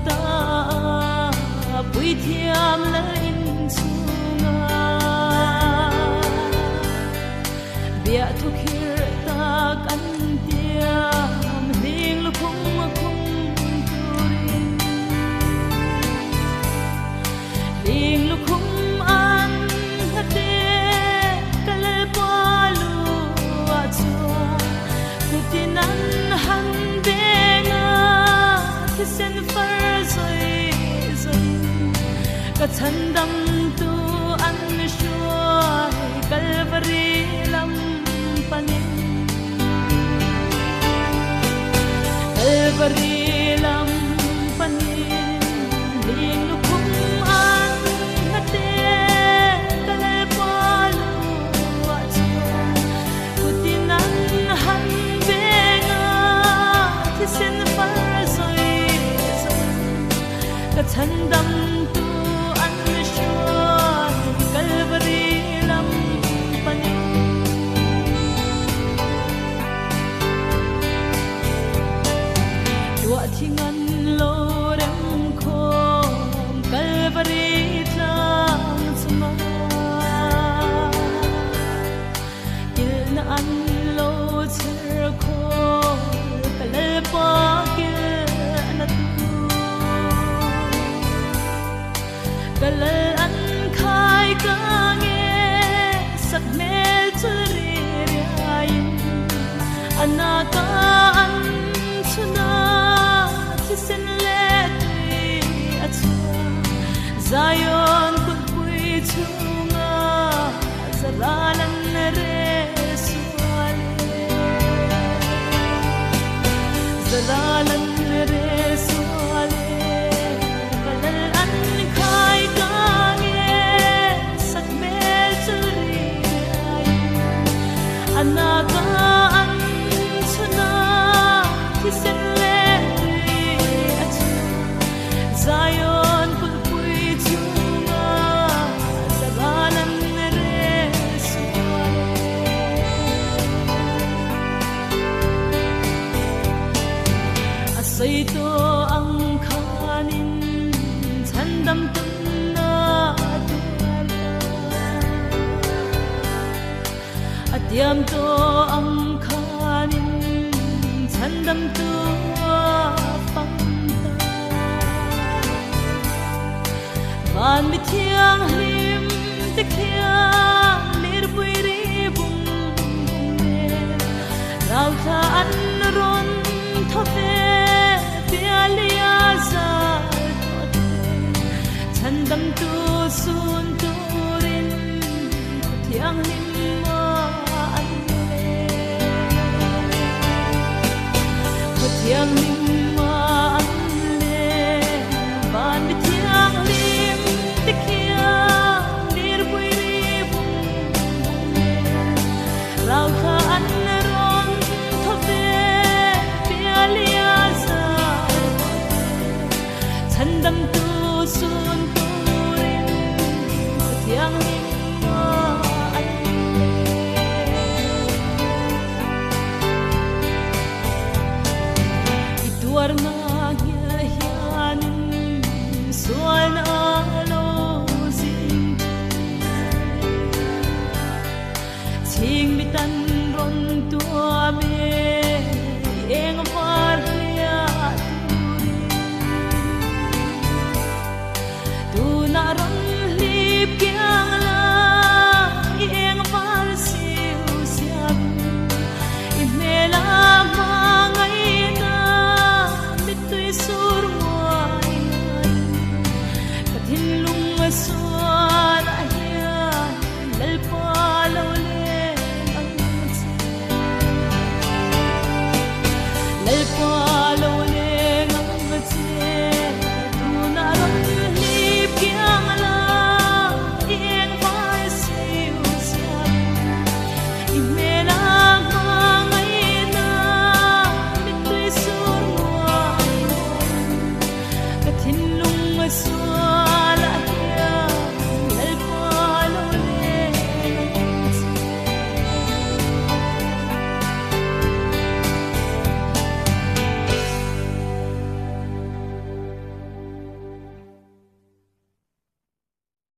ta bui thiam la in chunga bia thu khir ta kan tiam ling lu khum turin ling lu khum an hate kal palu achu kutinan han benga kisen far zoi zoi ka chandam tu an shuai kalvari lam panin kalvari lam panin ling lu khum an hate kal palu achu kutinan han benga kisen far zoi zoi ka chandam tu an shuai kalvari lam panin dua thingan lo rem khom kalvari tlang chuma kil na an lo chir kho kalal pa kil na tu kalal an khai ka nge sak mel churi riayin anaka an chuna kisen letui achua Zion kun pui chunga zaralan re suale zaralan re suale kalal an khai ka nge sak mel churi anaka an chuna kisen letui achua Zion kun pui chunga zaralan re suale asai to ang khanin chandam tunna tuala atyam to ang khanin chandam tu pangta van mi thiang lim te khiang lir pui ri bum ne rau tha an ron thote pialia za chandam tu sun turin thiang lim ma an le thiang lim ma an le van mi thiang lim te khiang lir pui ri bum ne rau tha an ron thote pialia za chandam tu sun turin thiang lim ma an ituar na hianin sual na lo zin ching mitan ron tua me eng par hlia tu na ron lip kyang la eng par siu siam in me la ma ngai na mit tui sur moi ka thin lung so